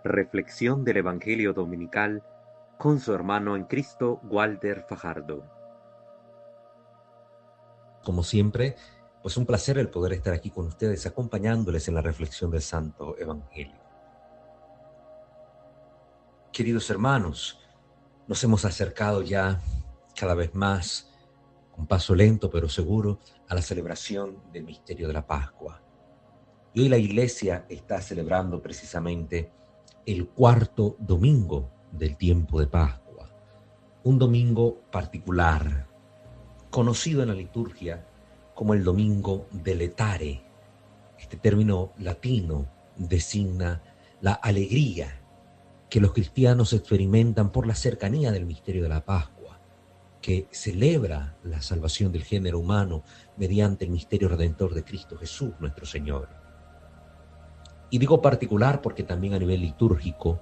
Reflexión del Evangelio Dominical con su hermano en Cristo, Walter Fajardo. Como siempre, pues un placer el poder estar aquí con ustedes, acompañándoles en la reflexión del Santo Evangelio. Queridos hermanos, nos hemos acercado ya cada vez más, con paso lento pero seguro, a la celebración del misterio de la Pascua. Y hoy la Iglesia está celebrando precisamente el cuarto domingo del tiempo de Pascua, un domingo particular, conocido en la liturgia como el domingo de Letare. Este término latino designa la alegría que los cristianos experimentan por la cercanía del misterio de la Pascua, que celebra la salvación del género humano mediante el misterio redentor de Cristo Jesús, nuestro Señor. Y digo particular porque también a nivel litúrgico,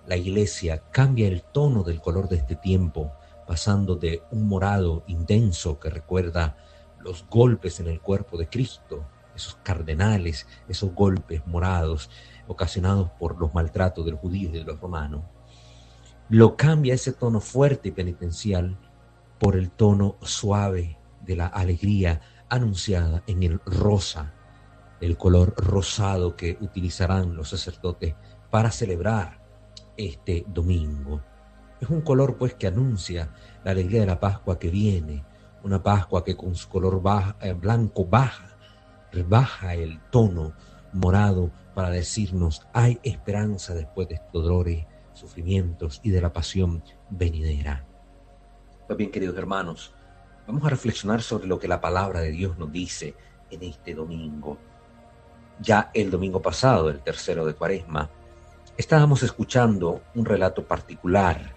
la Iglesia cambia el tono del color de este tiempo, pasando de un morado intenso que recuerda los golpes en el cuerpo de Cristo, esos cardenales, esos golpes morados ocasionados por los maltratos de los judíos y de los romanos. Lo cambia ese tono fuerte y penitencial por el tono suave de la alegría anunciada en el rosa, el color rosado que utilizarán los sacerdotes para celebrar este domingo. Es un color pues que anuncia la alegría de la Pascua que viene, una Pascua que con su color blanco rebaja el tono morado para decirnos hay esperanza después de estos dolores, sufrimientos y de la pasión venidera. Pues bien, queridos hermanos, vamos a reflexionar sobre lo que la palabra de Dios nos dice en este domingo. Ya el domingo pasado, el tercero de Cuaresma, estábamos escuchando un relato particular.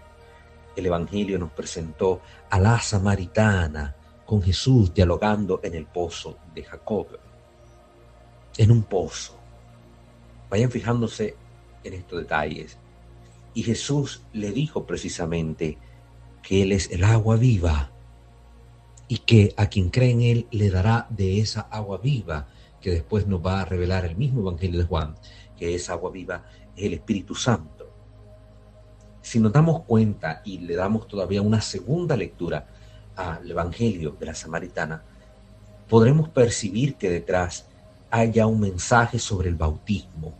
El Evangelio nos presentó a la samaritana con Jesús dialogando en el pozo de Jacob. En un pozo. Vayan fijándose en estos detalles. Y Jesús le dijo precisamente que Él es el agua viva y que a quien cree en Él le dará de esa agua viva, que después nos va a revelar el mismo Evangelio de Juan, que esa agua viva es el Espíritu Santo. Si nos damos cuenta y le damos todavía una segunda lectura al Evangelio de la Samaritana, podremos percibir que detrás haya un mensaje sobre el bautismo.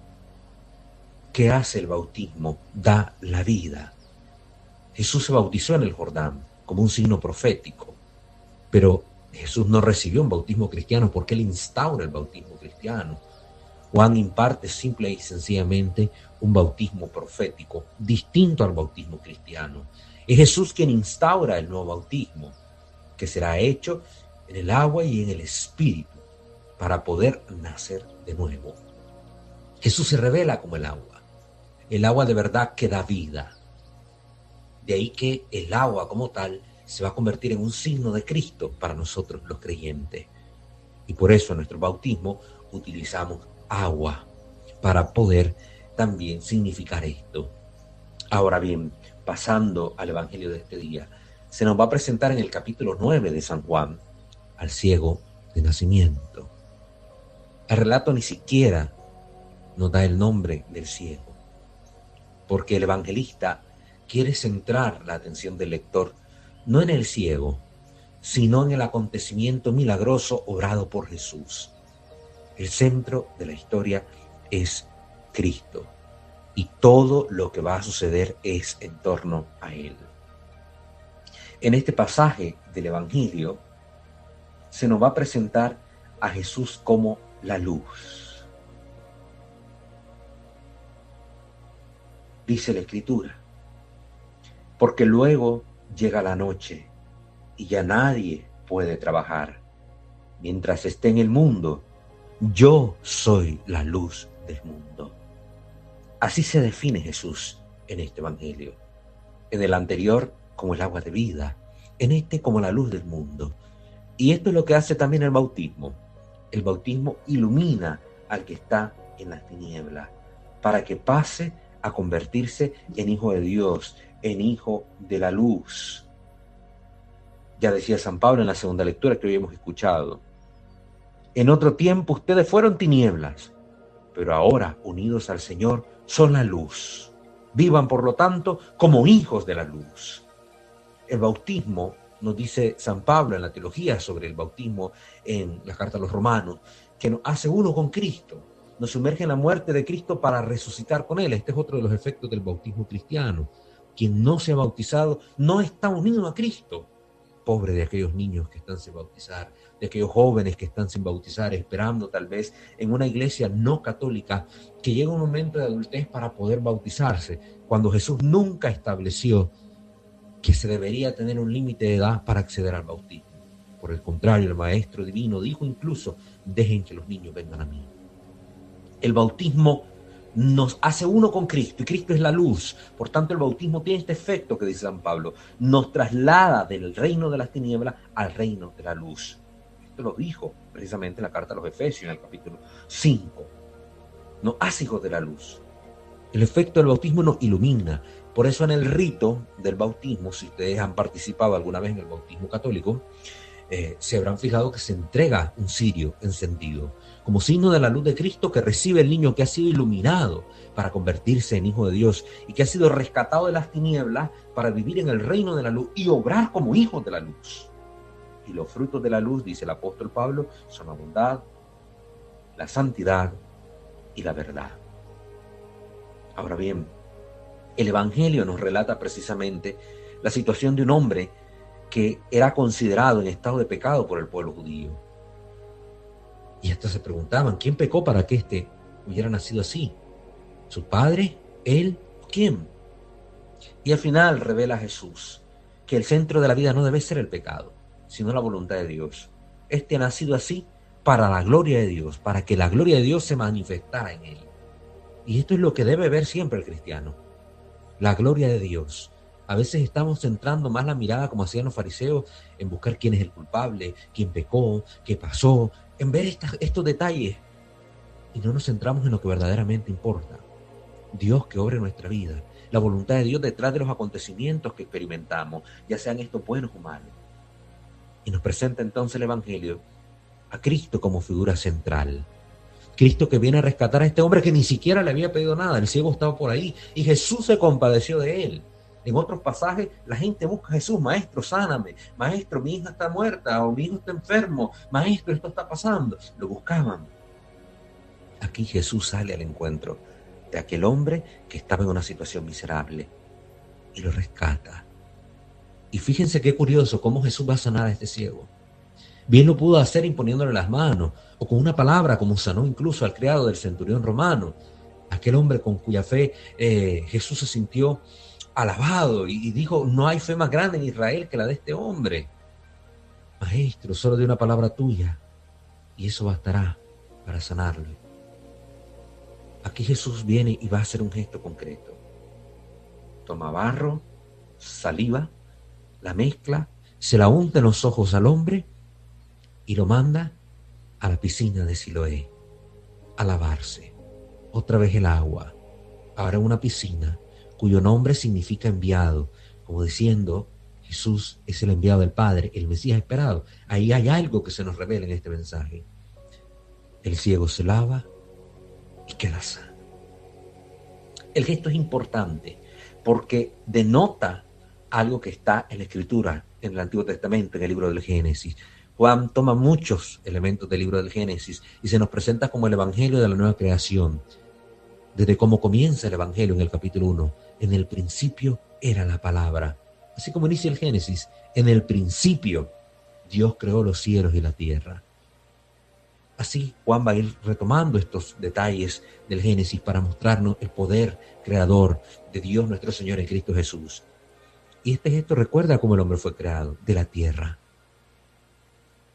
¿Qué hace el bautismo? Da la vida. Jesús se bautizó en el Jordán como un signo profético, pero Jesús no recibió un bautismo cristiano porque Él instaura el bautismo cristiano. Juan imparte simple y sencillamente un bautismo profético, distinto al bautismo cristiano. Es Jesús quien instaura el nuevo bautismo, que será hecho en el agua y en el Espíritu, para poder nacer de nuevo. Jesús se revela como el agua de verdad que da vida. De ahí que el agua como tal se va a convertir en un signo de Cristo para nosotros los creyentes. Y por eso en nuestro bautismo utilizamos agua para poder también significar esto. Ahora bien, pasando al Evangelio de este día, se nos va a presentar en el capítulo 9 de San Juan al ciego de nacimiento. El relato ni siquiera nos da el nombre del ciego, porque el evangelista quiere centrar la atención del lector no en el ciego, sino en el acontecimiento milagroso obrado por Jesús. El centro de la historia es Cristo y todo lo que va a suceder es en torno a Él. En este pasaje del Evangelio se nos va a presentar a Jesús como la luz. Dice la Escritura, porque luego llega la noche y ya nadie puede trabajar. Mientras esté en el mundo, yo soy la luz del mundo. Así se define Jesús en este Evangelio. En el anterior como el agua de vida, en este como la luz del mundo. Y esto es lo que hace también el bautismo. El bautismo ilumina al que está en las tinieblas para que pase a convertirse en hijo de Dios, en hijo de la luz. Ya decía San Pablo en la segunda lectura que hoy hemos escuchado. En otro tiempo ustedes fueron tinieblas, pero ahora, unidos al Señor, son la luz. Vivan, por lo tanto, como hijos de la luz. El bautismo, nos dice San Pablo en la teología sobre el bautismo en la carta a los Romanos, que nos hace uno con Cristo, nos sumerge en la muerte de Cristo para resucitar con Él. Este es otro de los efectos del bautismo cristiano. Quien no se ha bautizado no está unido a Cristo. Pobre de aquellos niños que están sin bautizar, de aquellos jóvenes que están sin bautizar, esperando tal vez en una iglesia no católica que llegue un momento de adultez para poder bautizarse, cuando Jesús nunca estableció que se debería tener un límite de edad para acceder al bautismo. Por el contrario, el Maestro Divino dijo incluso: dejen que los niños vengan a mí. El bautismo nos hace uno con Cristo, y Cristo es la luz. Por tanto, el bautismo tiene este efecto que dice San Pablo: nos traslada del reino de las tinieblas al reino de la luz. Esto lo dijo precisamente en la carta a los Efesios, en el capítulo 5. Nos hace hijos de la luz. El efecto del bautismo nos ilumina. Por eso en el rito del bautismo, si ustedes han participado alguna vez en el bautismo católico, se habrán fijado que se entrega un cirio encendido, como signo de la luz de Cristo que recibe el niño que ha sido iluminado para convertirse en hijo de Dios y que ha sido rescatado de las tinieblas para vivir en el reino de la luz y obrar como hijos de la luz. Y los frutos de la luz, dice el apóstol Pablo, son la bondad, la santidad y la verdad. Ahora bien, el Evangelio nos relata precisamente la situación de un hombre que era considerado en estado de pecado por el pueblo judío. Y hasta se preguntaban: ¿quién pecó para que éste hubiera nacido así? ¿Su padre? ¿Él? ¿Quién? Y al final revela Jesús que el centro de la vida no debe ser el pecado, sino la voluntad de Dios. Este ha nacido así para la gloria de Dios, para que la gloria de Dios se manifestara en él. Y esto es lo que debe ver siempre el cristiano: la gloria de Dios. A veces estamos centrando más la mirada, como hacían los fariseos, en buscar quién es el culpable, quién pecó, qué pasó, en ver estos detalles. Y no nos centramos en lo que verdaderamente importa: Dios que obra en nuestra vida, la voluntad de Dios detrás de los acontecimientos que experimentamos, ya sean estos buenos o malos. Y nos presenta entonces el Evangelio a Cristo como figura central. Cristo que viene a rescatar a este hombre que ni siquiera le había pedido nada. El ciego estaba por ahí y Jesús se compadeció de él. En otros pasajes la gente busca a Jesús: maestro, sáname, maestro, mi hija está muerta, o mi hijo está enfermo, maestro, esto está pasando. Lo buscaban. Aquí Jesús sale al encuentro de aquel hombre que estaba en una situación miserable y lo rescata. Y fíjense qué curioso cómo Jesús va a sanar a este ciego. Bien lo pudo hacer imponiéndole las manos, o con una palabra, como sanó incluso al criado del centurión romano, aquel hombre con cuya fe Jesús se sintió alabado y dijo: no hay fe más grande en Israel que la de este hombre. Maestro, solo de una palabra tuya y eso bastará para sanarlo. Aquí Jesús viene y va a hacer un gesto concreto. Toma barro, saliva, la mezcla, se la unta en los ojos al hombre y lo manda a la piscina de Siloé a lavarse. Otra vez el agua, ahora una piscina cuyo nombre significa enviado, como diciendo: Jesús es el enviado del Padre, el Mesías esperado. Ahí hay algo que se nos revela en este mensaje. El ciego se lava y queda sano. El gesto es importante porque denota algo que está en la Escritura, en el Antiguo Testamento, en el libro del Génesis. Juan toma muchos elementos del libro del Génesis y se nos presenta como el Evangelio de la nueva creación. Desde cómo comienza el Evangelio en el capítulo 1, en el principio era la palabra. Así como inicia el Génesis, en el principio Dios creó los cielos y la tierra. Así Juan va a ir retomando estos detalles del Génesis para mostrarnos el poder creador de Dios nuestro Señor en Cristo Jesús. Y este gesto recuerda cómo el hombre fue creado, de la tierra.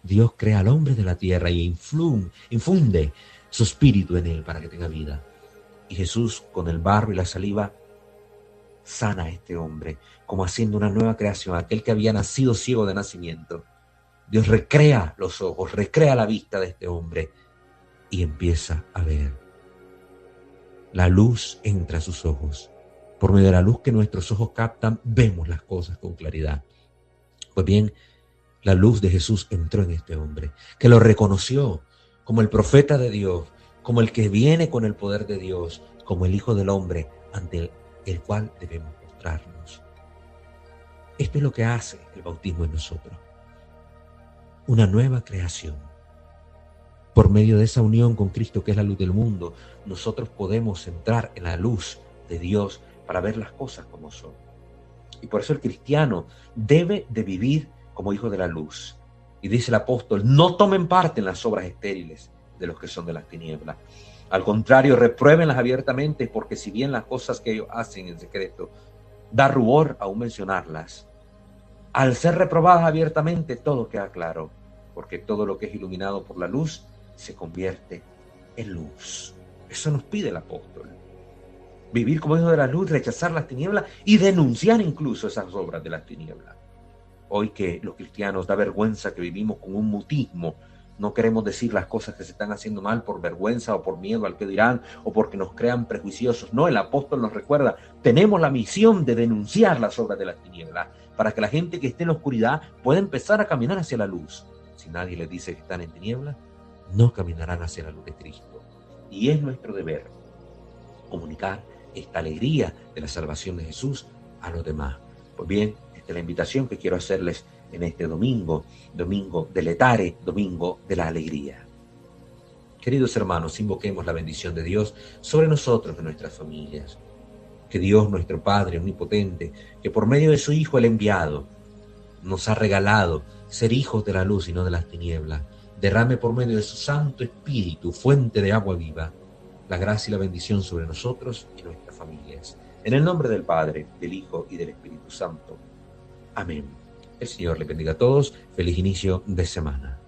Dios crea al hombre de la tierra y infunde su espíritu en él para que tenga vida. Y Jesús, con el barro y la saliva, sana a este hombre, como haciendo una nueva creación, aquel que había nacido ciego de nacimiento. Dios recrea los ojos, recrea la vista de este hombre y empieza a ver. La luz entra a sus ojos. Por medio de la luz que nuestros ojos captan, vemos las cosas con claridad. Pues bien, la luz de Jesús entró en este hombre, que lo reconoció como el profeta de Dios, como el que viene con el poder de Dios, como el Hijo del Hombre ante el cual debemos mostrarnos. Esto es lo que hace el bautismo en nosotros. Una nueva creación. Por medio de esa unión con Cristo, que es la luz del mundo, nosotros podemos entrar en la luz de Dios para ver las cosas como son. Y por eso el cristiano debe de vivir como hijo de la luz. Y dice el apóstol, no tomen parte en las obras estériles de los que son de las tinieblas. Al contrario, repruébenlas abiertamente, porque si bien las cosas que ellos hacen en secreto da rubor aún mencionarlas, al ser reprobadas abiertamente todo queda claro, porque todo lo que es iluminado por la luz se convierte en luz. Eso nos pide el apóstol. Vivir como hijo de la luz, rechazar las tinieblas y denunciar incluso esas obras de las tinieblas. Hoy que los cristianos da vergüenza que vivimos con un mutismo, no queremos decir las cosas que se están haciendo mal por vergüenza o por miedo al que dirán o porque nos crean prejuiciosos. No, el apóstol nos recuerda, tenemos la misión de denunciar las obras de las tinieblas para que la gente que esté en la oscuridad pueda empezar a caminar hacia la luz. Si nadie les dice que están en tinieblas, no caminarán hacia la luz de Cristo. Y es nuestro deber comunicar esta alegría de la salvación de Jesús a los demás. Pues bien, esta es la invitación que quiero hacerles en este domingo, domingo de Letare, domingo de la alegría. Queridos hermanos, invoquemos la bendición de Dios sobre nosotros y nuestras familias. Que Dios, nuestro Padre omnipotente, que por medio de su Hijo el enviado, nos ha regalado ser hijos de la luz y no de las tinieblas, derrame por medio de su Santo Espíritu, fuente de agua viva, la gracia y la bendición sobre nosotros y nuestras familias. En el nombre del Padre, del Hijo y del Espíritu Santo. Amén. El Señor les bendiga a todos. Feliz inicio de semana.